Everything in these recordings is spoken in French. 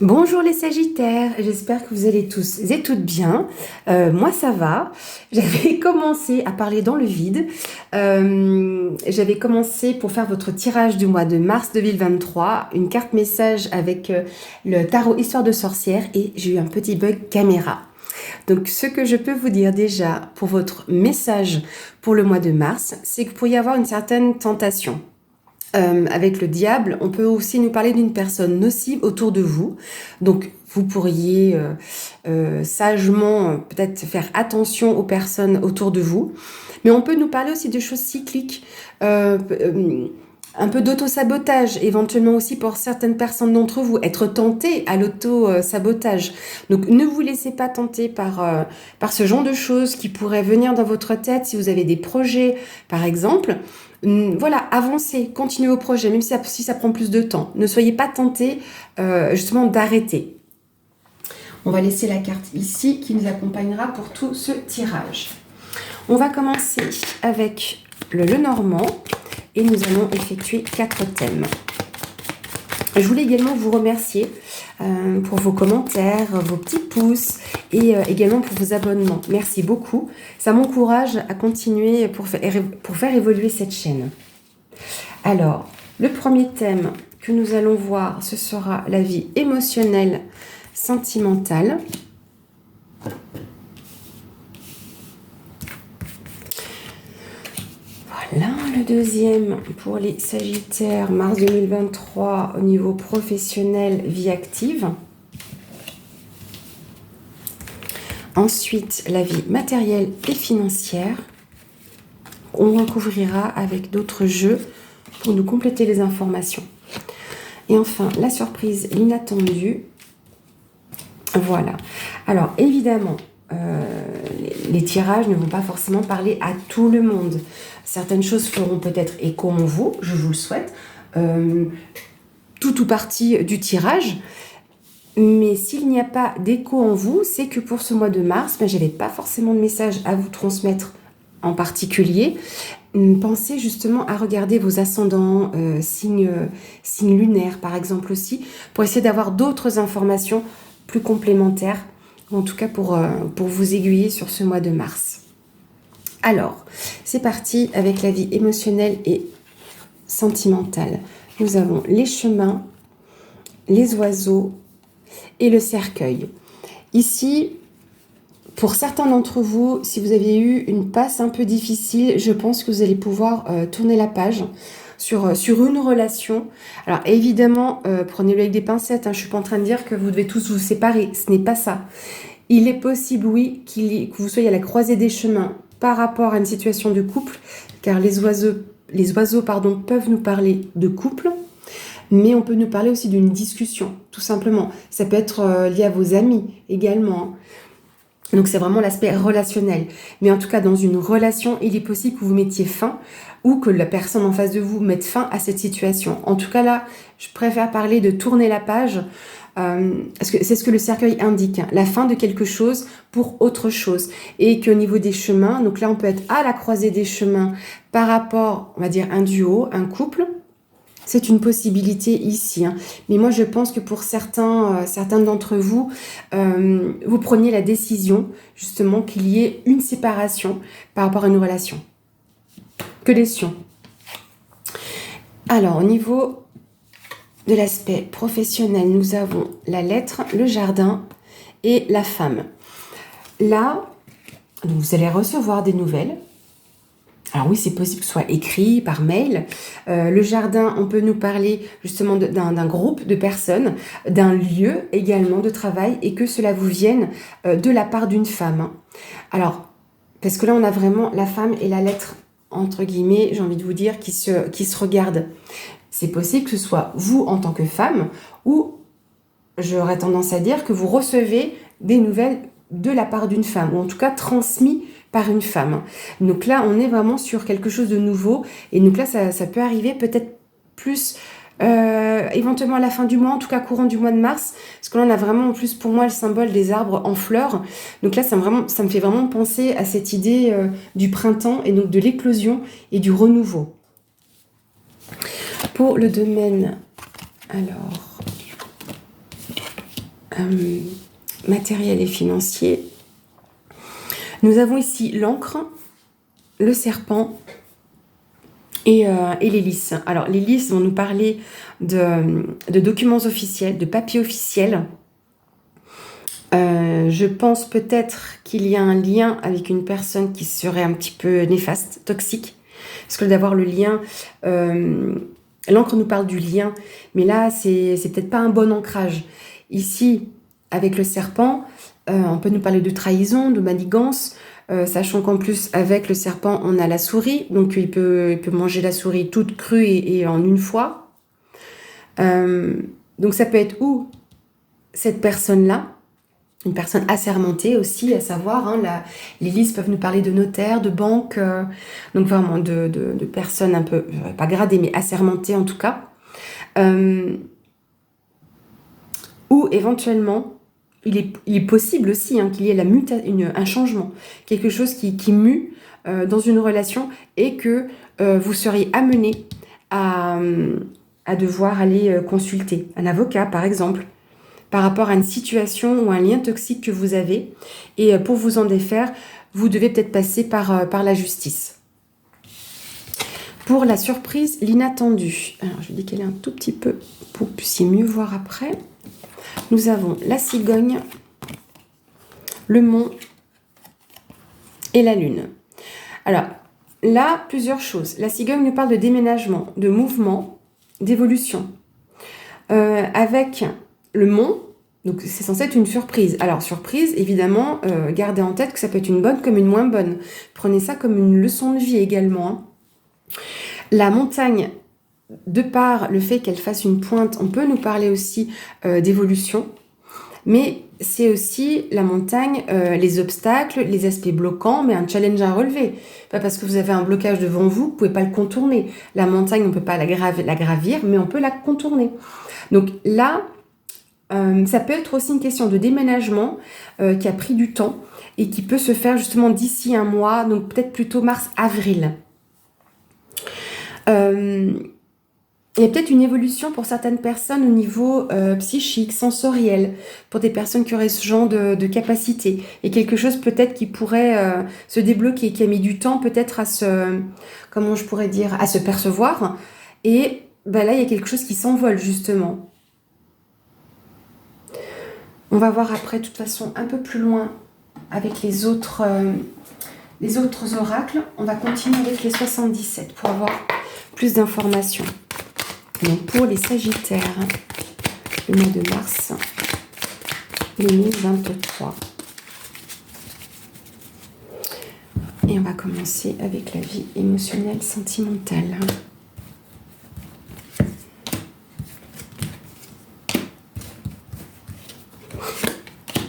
Bonjour les Sagittaires, j'espère que vous allez tous et toutes bien. Moi ça va. J'avais commencé à parler dans le vide. J'avais commencé pour faire votre tirage du mois de mars 2023, une carte message avec le tarot Histoire de sorcière et j'ai eu un petit bug caméra. Donc ce que je peux vous dire déjà pour votre message pour le mois de mars, c'est que vous pourriez avoir une certaine tentation. Avec le diable, on peut aussi nous parler d'une personne nocive autour de vous. Donc, vous pourriez sagement peut-être faire attention aux personnes autour de vous. Mais on peut nous parler aussi de choses cycliques, un peu d'auto-sabotage, éventuellement aussi pour certaines personnes d'entre vous, être tenté à l'auto-sabotage. Donc, ne vous laissez pas tenter par ce genre de choses qui pourraient venir dans votre tête si vous avez des projets, par exemple. Voilà, avancez, continuez vos projets, même si ça prend plus de temps. Ne soyez pas tentés justement d'arrêter. On va laisser la carte ici qui nous accompagnera pour tout ce tirage. On va commencer avec le Lenormand et nous allons effectuer 4 thèmes. Je voulais également vous remercier pour vos commentaires, vos petits pouces et également pour vos abonnements. Merci beaucoup. Ça m'encourage à continuer pour faire évoluer cette chaîne. Alors, le premier thème que nous allons voir, ce sera la vie émotionnelle, sentimentale. Voilà, le deuxième pour les Sagittaires, mars 2023, au niveau professionnel, vie active. Ensuite, la vie matérielle et financière. On recouvrira avec d'autres jeux pour nous compléter les informations. Et enfin, la surprise, l'inattendue. Voilà. Alors, évidemment, les tirages ne vont pas forcément parler à tout le monde. Certaines choses feront peut-être écho en vous, je vous le souhaite, tout ou partie du tirage. Mais s'il n'y a pas d'écho en vous, c'est que pour ce mois de mars, je n'avais pas forcément de message à vous transmettre en particulier. Pensez justement à regarder vos ascendants, signes lunaires par exemple aussi, pour essayer d'avoir d'autres informations plus complémentaires, en tout cas pour vous aiguiller sur ce mois de mars. Alors, c'est parti avec la vie émotionnelle et sentimentale. Nous avons les chemins, les oiseaux et le cercueil. Ici, pour certains d'entre vous, si vous avez eu une passe un peu difficile, je pense que vous allez pouvoir tourner la page sur une relation. Alors évidemment, prenez-le avec des pincettes, je ne suis pas en train de dire que vous devez tous vous séparer, ce n'est pas ça. Il est possible, oui, que vous soyez à la croisée des chemins par rapport à une situation de couple, car les oiseaux peuvent nous parler de couple, mais on peut nous parler aussi d'une discussion, tout simplement. Ça peut être lié à vos amis également. Donc c'est vraiment l'aspect relationnel. Mais en tout cas, dans une relation, il est possible que vous mettiez fin ou que la personne en face de vous mette fin à cette situation. En tout cas là, je préfère parler de tourner la page, parce que c'est ce que le cercueil indique, la fin de quelque chose pour autre chose. Et qu'au niveau des chemins, donc là on peut être à la croisée des chemins par rapport, on va dire, un duo, un couple. C'est une possibilité ici, mais moi je pense que pour certains d'entre vous, vous preniez la décision justement qu'il y ait une séparation par rapport à une relation. Que des sions. Alors au niveau de l'aspect professionnel, nous avons la lettre, le jardin et la femme. Là, vous allez recevoir des nouvelles. Alors oui, c'est possible que ce soit écrit, par mail. Le jardin, on peut nous parler justement d'un groupe de personnes, d'un lieu également de travail et que cela vous vienne de la part d'une femme. Alors, parce que là, on a vraiment la femme et la lettre, entre guillemets, j'ai envie de vous dire, qui se regardent. C'est possible que ce soit vous en tant que femme ou j'aurais tendance à dire que vous recevez des nouvelles de la part d'une femme ou en tout cas transmis par une femme. Donc là, on est vraiment sur quelque chose de nouveau. Et donc là, ça peut arriver peut-être plus éventuellement à la fin du mois, en tout cas courant du mois de mars. Parce que là, on a vraiment en plus pour moi le symbole des arbres en fleurs. Donc là, ça me fait vraiment penser à cette idée du printemps et donc de l'éclosion et du renouveau. Pour le domaine, alors, matériel et financier. Nous avons ici l'encre, le serpent et les lys. Alors, les lys vont nous parler de documents officiels, de papiers officiels. Je pense peut-être qu'il y a un lien avec une personne qui serait un petit peu néfaste, toxique. Parce que d'avoir le lien, l'encre nous parle du lien, mais là, c'est peut-être pas un bon ancrage. Ici, avec le serpent, on peut nous parler de trahison, de manigance, sachant qu'en plus, avec le serpent, on a la souris, donc il peut manger la souris toute crue et en une fois. Donc ça peut être où cette personne-là, une personne assermentée aussi, à savoir, les listes peuvent nous parler de notaires, de banques, donc vraiment de personnes un peu, pas gradées, mais assermentées en tout cas. Ou éventuellement, il est possible aussi qu'il y ait un changement, quelque chose qui mue dans une relation et que vous seriez amené à devoir aller consulter un avocat, par exemple, par rapport à une situation ou un lien toxique que vous avez. Et pour vous en défaire, vous devez peut-être passer par la justice. Pour la surprise, l'inattendu. Alors, je dis qu'elle est un tout petit peu pour que vous puissiez mieux voir après. Nous avons la cigogne, le mont et la lune. Alors, là, plusieurs choses. La cigogne nous parle de déménagement, de mouvement, d'évolution. Avec le mont, donc c'est censé être une surprise. Alors, surprise, évidemment, gardez en tête que ça peut être une bonne comme une moins bonne. Prenez ça comme une leçon de vie également. La montagne, de par le fait qu'elle fasse une pointe, on peut nous parler aussi d'évolution. Mais c'est aussi la montagne, les obstacles, les aspects bloquants, mais un challenge à relever. Pas parce que vous avez un blocage devant vous, vous ne pouvez pas le contourner. La montagne, on ne peut pas la gravir, mais on peut la contourner. Donc là, ça peut être aussi une question de déménagement qui a pris du temps et qui peut se faire justement d'ici un mois, donc peut-être plutôt mars-avril. Il y a peut-être une évolution pour certaines personnes au niveau psychique, sensoriel, pour des personnes qui auraient ce genre de capacité. Et quelque chose peut-être qui pourrait se débloquer, qui a mis du temps peut-être à se percevoir. Et là, il y a quelque chose qui s'envole justement. On va voir après, de toute façon, un peu plus loin avec les autres oracles. On va continuer avec les 77 pour avoir plus d'informations. Donc pour les Sagittaires, le mois de mars 2023. Et on va commencer avec la vie émotionnelle, sentimentale.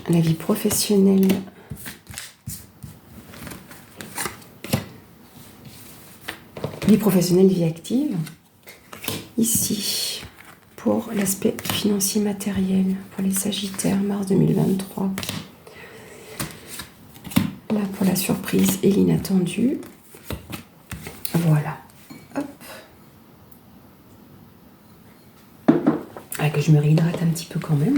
La vie professionnelle. Vie professionnelle, vie active. Ici, pour l'aspect financier matériel, pour les Sagittaires, mars 2023. Là, pour la surprise et l'inattendu. Voilà. Hop. Ah, que je me réhydrate un petit peu quand même.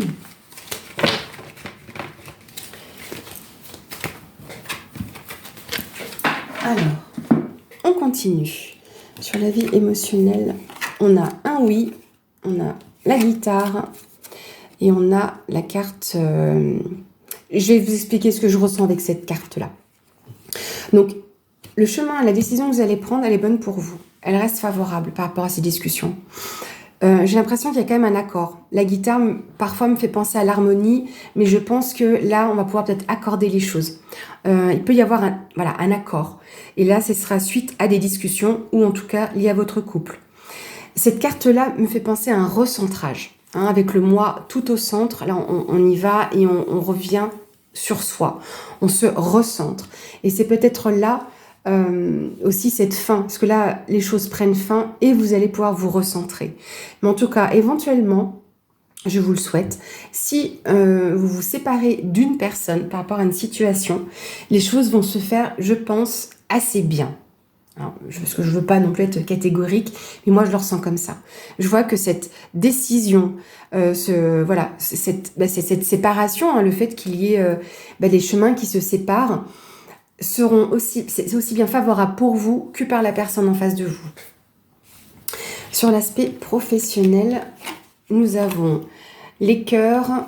Alors, on continue. Sur la vie émotionnelle, on a un oui, on a la guitare et on a la carte... je vais vous expliquer ce que je ressens avec cette carte-là. Donc, le chemin, la décision que vous allez prendre, elle est bonne pour vous. Elle reste favorable par rapport à ces discussions. J'ai l'impression qu'il y a quand même un accord. La guitare, parfois, me fait penser à l'harmonie, mais je pense que là, on va pouvoir peut-être accorder les choses. Il peut y avoir un accord. Et là, ce sera suite à des discussions, ou en tout cas, lié à votre couple. Cette carte-là me fait penser à un recentrage. Avec le moi tout au centre, là, on y va et on revient sur soi. On se recentre. Et c'est peut-être là... aussi cette fin, parce que là les choses prennent fin et vous allez pouvoir vous recentrer. Mais en tout cas, éventuellement, je vous le souhaite, si vous vous séparez d'une personne par rapport à une situation, les choses vont se faire, je pense, assez bien. Alors, parce que je ne veux pas non plus être catégorique, mais moi je le ressens comme ça. Je vois que cette décision, cette séparation, hein, le fait qu'il y ait des chemins qui se séparent, c'est aussi bien favorable pour vous que par la personne en face de vous. Sur l'aspect professionnel, nous avons les cœurs,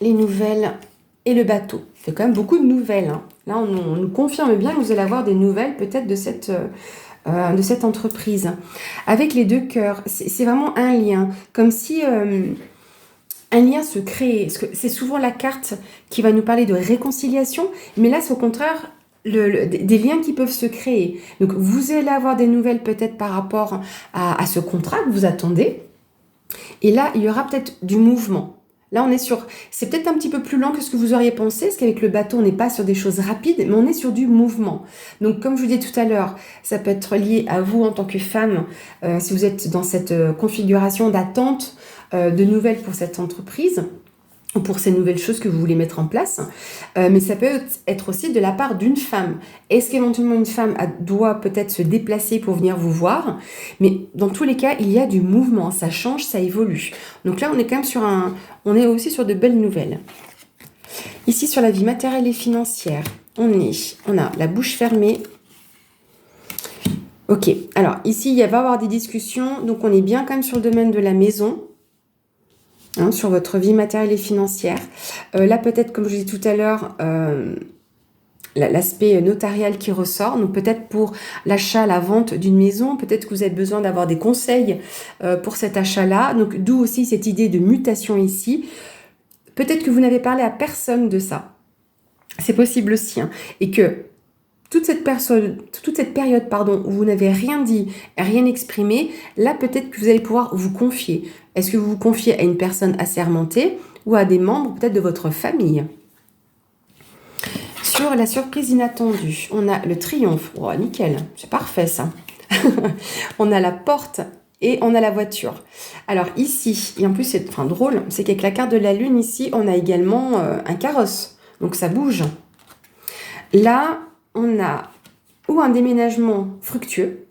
les nouvelles et le bateau. Il fait quand même beaucoup de nouvelles, hein. Là, on nous confirme bien que vous allez avoir des nouvelles peut-être de cette entreprise. Avec les deux cœurs, c'est vraiment un lien, comme si un lien se crée. C'est souvent la carte qui va nous parler de réconciliation, mais là, c'est au contraire des liens qui peuvent se créer. Donc, vous allez avoir des nouvelles peut-être par rapport à ce contrat que vous attendez. Et là, il y aura peut-être du mouvement. Là, c'est peut-être un petit peu plus lent que ce que vous auriez pensé, parce qu'avec le bateau, on n'est pas sur des choses rapides, mais on est sur du mouvement. Donc, comme je vous disais tout à l'heure, ça peut être lié à vous en tant que femme, si vous êtes dans cette configuration d'attente de nouvelles pour cette entreprise, ou pour ces nouvelles choses que vous voulez mettre en place, mais ça peut être aussi de la part d'une femme. Est-ce qu'éventuellement une femme doit peut-être se déplacer pour venir vous voir? Mais dans tous les cas, il y a du mouvement, ça change, ça évolue. Donc là, on est quand même on est aussi sur de belles nouvelles. Ici, sur la vie matérielle et financière, on a la bouche fermée. Ok, alors ici, va y avoir des discussions, donc on est bien quand même sur le domaine de la maison. Hein, sur votre vie matérielle et financière. Là, peut-être, comme je disais tout à l'heure, l'aspect notarial qui ressort. Donc, peut-être pour l'achat, la vente d'une maison, peut-être que vous avez besoin d'avoir des conseils pour cet achat-là. Donc, d'où aussi cette idée de mutation ici. Peut-être que vous n'avez parlé à personne de ça. C'est possible aussi. Hein, et que toute cette période, où vous n'avez rien dit, rien exprimé, là peut-être que vous allez pouvoir vous confier. Est-ce que vous vous confiez à une personne assermentée ou à des membres peut-être de votre famille? Sur la surprise inattendue, on a le triomphe. Oh, nickel, c'est parfait ça. On a la porte et on a la voiture. Alors ici, et en plus c'est drôle, c'est qu'avec la carte de la lune ici, on a également un carrosse. Donc ça bouge. Là, on a ou un déménagement fructueux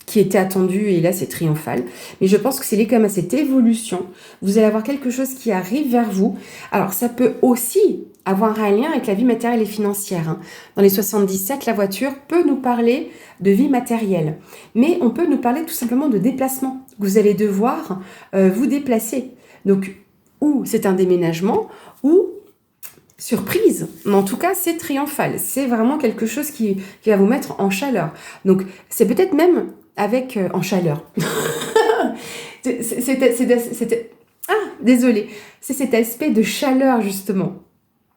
qui était attendu et là c'est triomphal, mais je pense que c'est lié quand même à cette évolution. Vous allez avoir quelque chose qui arrive vers vous. Alors ça peut aussi avoir un lien avec la vie matérielle et financière. Hein. Dans les 77, la voiture peut nous parler de vie matérielle, mais on peut nous parler tout simplement de déplacement. Vous allez devoir vous déplacer. Donc, ou c'est un déménagement, ou surprise, mais en tout cas c'est triomphal, c'est vraiment quelque chose qui va vous mettre en chaleur. Donc c'est peut-être même avec en chaleur. Désolée, c'est cet aspect de chaleur justement.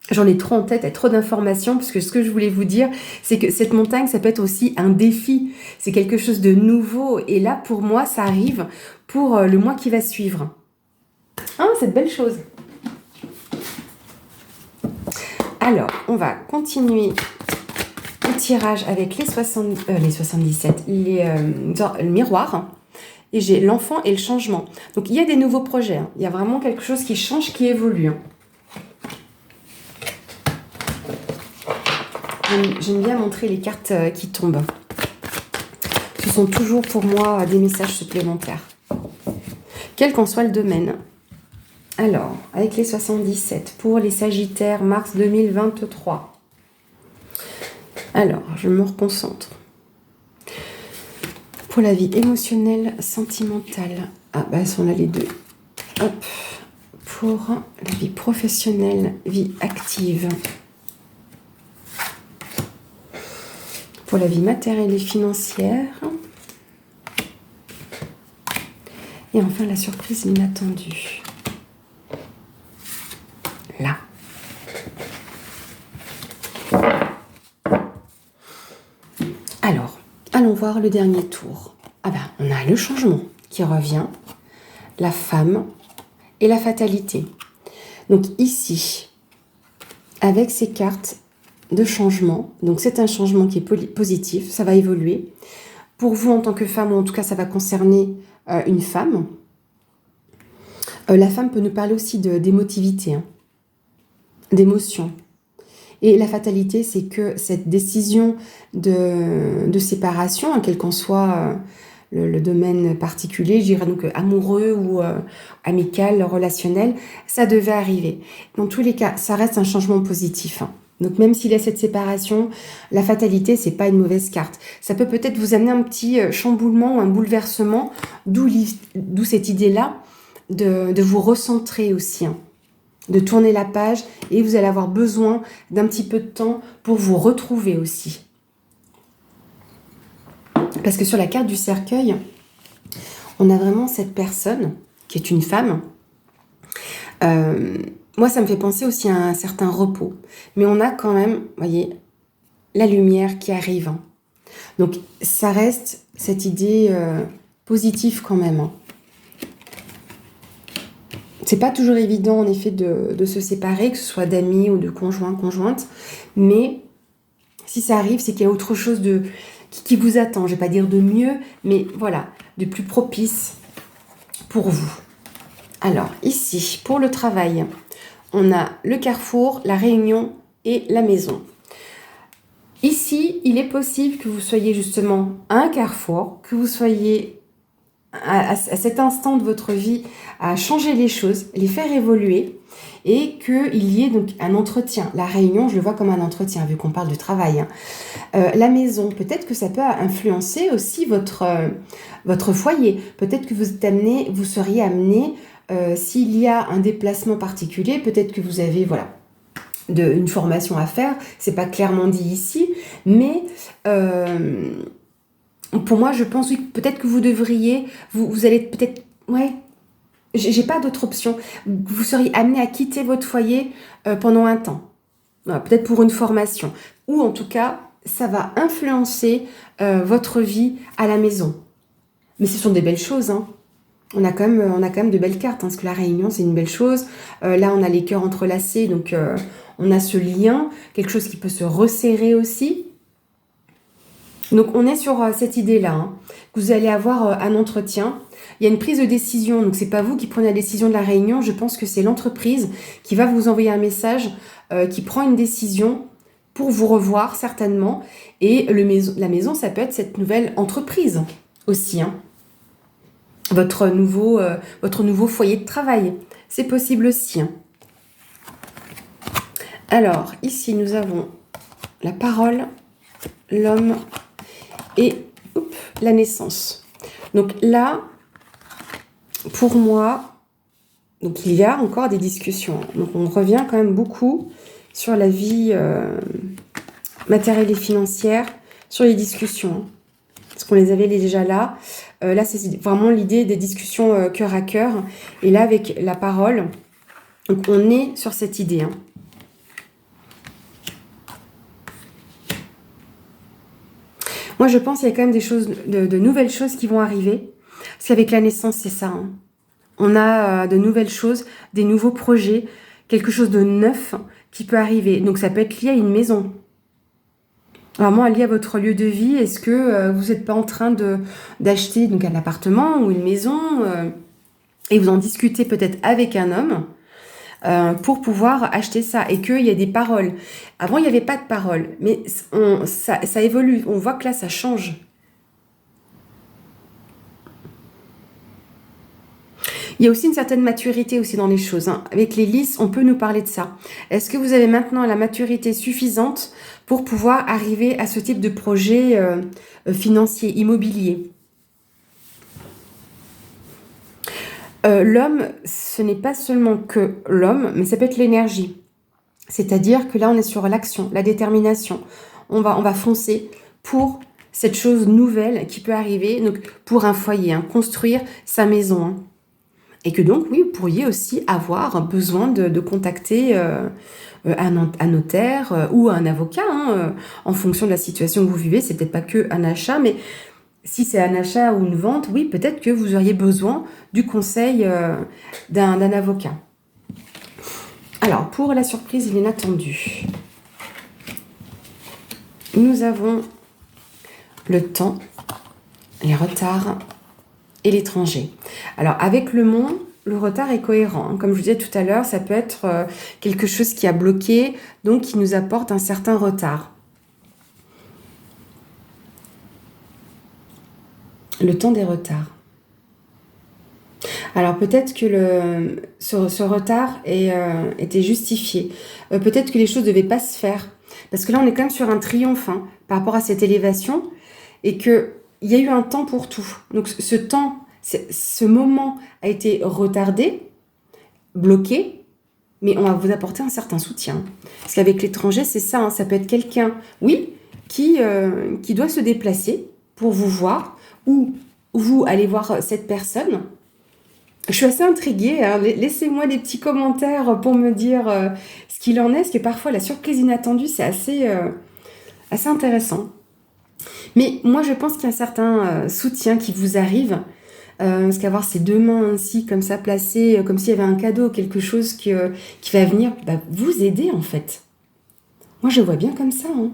J'en ai trop en tête, il y a trop d'informations, parce que ce que je voulais vous dire, c'est que cette montagne, ça peut être aussi un défi, c'est quelque chose de nouveau, et là pour moi ça arrive pour le mois qui va suivre. Ah, cette belle chose. Alors, on va continuer le tirage avec les 77, le miroir. Et j'ai l'enfant et le changement. Donc, il y a des nouveaux projets. Hein. Il y a vraiment quelque chose qui change, qui évolue. Hein. J'aime bien montrer les cartes qui tombent. Ce sont toujours pour moi des messages supplémentaires. Quel qu'en soit le domaine. Alors, avec les 77, pour les Sagittaires, mars 2023. Alors, je me reconcentre. Pour la vie émotionnelle, sentimentale. Ah, bah, on a les deux. Hop. Pour la vie professionnelle, vie active. Pour la vie matérielle et financière. Et enfin, la surprise inattendue. Là. Alors, allons voir le dernier tour. Ah ben, on a le changement qui revient, la femme et la fatalité. Donc ici, avec ces cartes de changement, donc c'est un changement qui est positif, ça va évoluer. Pour vous en tant que femme, ou en tout cas ça va concerner une femme. La femme peut nous parler aussi d'émotivité, hein, d'émotion. Et la fatalité, c'est que cette décision de séparation, quel qu'en soit le domaine particulier, je dirais donc amoureux ou amical, relationnel, ça devait arriver. Dans tous les cas, ça reste un changement positif. Donc même s'il y a cette séparation, la fatalité, c'est pas une mauvaise carte. Ça peut peut-être vous amener un petit chamboulement ou un bouleversement, d'où cette idée-là de vous recentrer aussi, de tourner la page, et vous allez avoir besoin d'un petit peu de temps pour vous retrouver aussi. Parce que sur la carte du cercueil, on a vraiment cette personne qui est une femme. Moi, ça me fait penser aussi à un certain repos. Mais on a quand même, vous voyez, la lumière qui arrive. Donc, ça reste cette idée positive quand même. C'est pas toujours évident, en effet, de se séparer, que ce soit d'amis ou de conjoints, conjointes. Mais si ça arrive, c'est qu'il y a autre chose qui vous attend. Je vais pas dire de mieux, mais voilà, de plus propice pour vous. Alors, ici, pour le travail, on a le carrefour, la réunion et la maison. Ici, il est possible que vous soyez justement à un carrefour, que vous soyez à cet instant de votre vie à changer les choses, les faire évoluer, et qu'il y ait donc un entretien. La réunion, je le vois comme un entretien, vu qu'on parle de travail. La maison, peut-être que ça peut influencer aussi votre foyer. Peut-être que vous seriez amené, s'il y a un déplacement particulier, peut-être que vous avez une formation à faire. C'est pas clairement dit ici, mais pour moi, je pense oui, peut-être que vous devriez, vous allez peut-être, j'ai pas d'autre option. Vous seriez amené à quitter votre foyer pendant un temps, peut-être pour une formation, ou en tout cas, ça va influencer votre vie à la maison. Mais ce sont des belles choses, On a quand même de belles cartes, parce que la réunion, c'est une belle chose. Là, on a les cœurs entrelacés, donc on a ce lien, quelque chose qui peut se resserrer aussi. Donc, on est sur cette idée-là, que vous allez avoir un entretien. Il y a une prise de décision, donc c'est pas vous qui prenez la décision de la réunion. Je pense que c'est l'entreprise qui va vous envoyer un message, qui prend une décision pour vous revoir certainement. Et la maison, ça peut être cette nouvelle entreprise aussi, Votre nouveau foyer de travail. C'est possible aussi. Alors, ici, nous avons la parole, l'homme et la naissance. Donc là, pour moi, donc il y a encore des discussions. Donc on revient quand même beaucoup sur la vie matérielle et financière, sur les discussions. Parce qu'on les avait déjà là. Là, c'est vraiment l'idée des discussions cœur à cœur. Et là, avec la parole, donc on est sur cette idée. Moi, je pense qu'il y a quand même des choses, de nouvelles choses qui vont arriver. Parce qu'avec la naissance, c'est ça. On a de nouvelles choses, des nouveaux projets, quelque chose de neuf qui peut arriver. Donc, ça peut être lié à une maison. Vraiment lié à votre lieu de vie. Est-ce que vous n'êtes pas en train d'acheter donc un appartement ou une maison et vous en discutez peut-être avec un homme pour pouvoir acheter ça, et qu'il y a des paroles. Avant, il n'y avait pas de paroles, mais ça évolue. On voit que là, ça change. Il y a aussi une certaine maturité aussi dans les choses. Avec les lys, on peut nous parler de ça. Est-ce que vous avez maintenant la maturité suffisante pour pouvoir arriver à ce type de projet financier, immobilier? L'homme, ce n'est pas seulement que l'homme, mais ça peut être l'énergie. C'est-à-dire que là, on est sur l'action, la détermination. On va foncer pour cette chose nouvelle qui peut arriver, donc pour un foyer, construire sa maison. Et que donc, oui, vous pourriez aussi avoir besoin de contacter un notaire ou un avocat, en fonction de la situation que vous vivez. C'est peut-être pas que un achat, mais si c'est un achat ou une vente, oui, peut-être que vous auriez besoin du conseil d'un avocat. Alors, pour la surprise inattendue, nous avons le temps, les retards et l'étranger. Alors, avec le monde, le retard est cohérent, hein. Comme je vous disais tout à l'heure, ça peut être quelque chose qui a bloqué, donc qui nous apporte un certain retard. Le temps des retards. Alors peut-être que ce retard était justifié. Peut-être que les choses ne devaient pas se faire. Parce que là, on est quand même sur un triomphe, hein, par rapport à cette élévation. Et qu'il y a eu un temps pour tout. Donc ce temps, ce moment a été retardé, bloqué, mais on va vous apporter un certain soutien. Parce qu'avec l'étranger, c'est ça, hein, ça peut être quelqu'un, oui, qui doit se déplacer pour vous voir, ou vous allez voir cette personne. Je suis assez intriguée, hein. Laissez-moi des petits commentaires pour me dire ce qu'il en est, parce que parfois la surprise inattendue, c'est assez intéressant. Mais moi, je pense qu'il y a un certain soutien qui vous arrive, parce qu'avoir ces deux mains ainsi, comme ça, placées, comme s'il y avait un cadeau, quelque chose qui va venir vous aider, en fait. Moi, je vois bien comme ça, hein.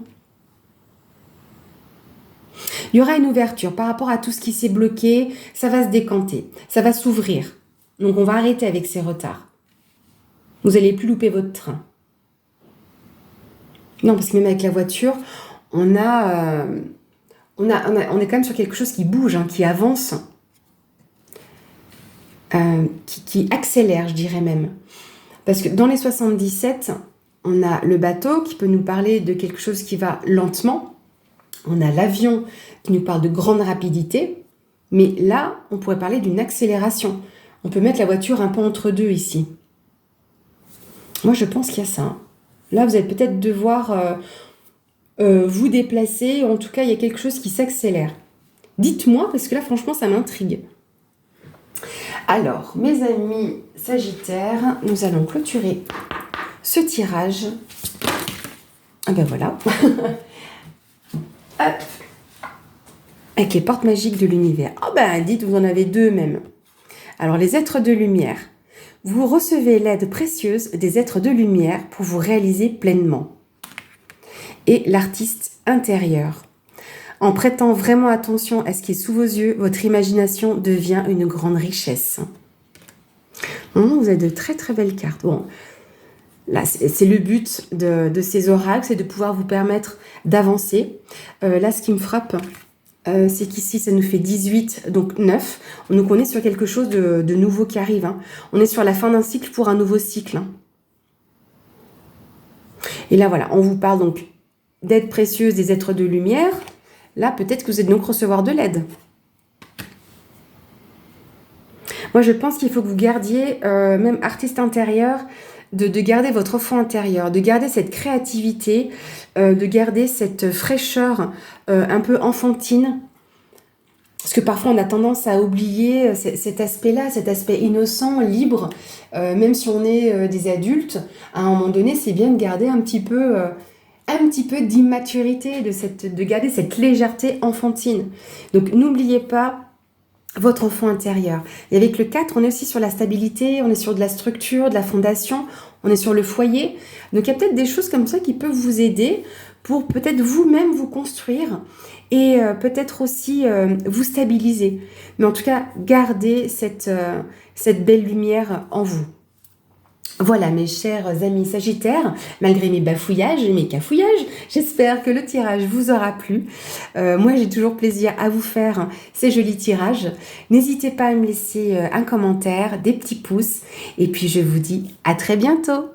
Il y aura une ouverture par rapport à tout ce qui s'est bloqué, ça va se décanter, ça va s'ouvrir. Donc, on va arrêter avec ces retards. Vous n'allez plus louper votre train. Non, parce que même avec la voiture, on est quand même sur quelque chose qui bouge, hein, qui avance, qui accélère, je dirais même. Parce que dans les 77, on a le bateau qui peut nous parler de quelque chose qui va lentement. On a l'avion qui nous parle de grande rapidité. Mais là, on pourrait parler d'une accélération. On peut mettre la voiture un peu entre deux ici. Moi, je pense qu'il y a ça. Là, vous allez peut-être devoir vous déplacer. En tout cas, il y a quelque chose qui s'accélère. Dites-moi, parce que là, franchement, ça m'intrigue. Alors, mes amis Sagittaires, nous allons clôturer ce tirage. Ah ben voilà. Hop. Avec les portes magiques de l'univers. Ah ben, dites, vous en avez deux même. Alors, les êtres de lumière. Vous recevez l'aide précieuse des êtres de lumière pour vous réaliser pleinement. Et l'artiste intérieur. En prêtant vraiment attention à ce qui est sous vos yeux, votre imagination devient une grande richesse. Vous avez de très très belles cartes. Bon, là, c'est le but de ces oracles, c'est de pouvoir vous permettre d'avancer. Là, ce qui me frappe, c'est qu'ici, ça nous fait 18, donc 9. Donc, on est sur quelque chose de nouveau qui arrive, hein. On est sur la fin d'un cycle pour un nouveau cycle, hein. Et là, voilà, on vous parle donc d'aide précieuse des êtres de lumière. Là, peut-être que vous êtes donc recevoir de l'aide. Moi, je pense qu'il faut que vous gardiez, même artiste intérieur, de garder votre enfant intérieur, de garder cette créativité, de garder cette fraîcheur un peu enfantine. Parce que parfois, on a tendance à oublier cet aspect-là, cet aspect innocent, libre. Même si on est des adultes, à un moment donné, c'est bien de garder un petit peu d'immaturité, de garder cette légèreté enfantine. Donc, n'oubliez pas votre enfant intérieur. Et avec le 4, on est aussi sur la stabilité, on est sur de la structure, de la fondation, on est sur le foyer. Donc, il y a peut-être des choses comme ça qui peuvent vous aider pour peut-être vous-même vous construire et peut-être aussi vous stabiliser. Mais en tout cas, gardez cette belle lumière en vous. Voilà mes chers amis Sagittaires, malgré mes bafouillages et mes cafouillages, j'espère que le tirage vous aura plu. Moi j'ai toujours plaisir à vous faire ces jolis tirages. N'hésitez pas à me laisser un commentaire, des petits pouces et puis je vous dis à très bientôt.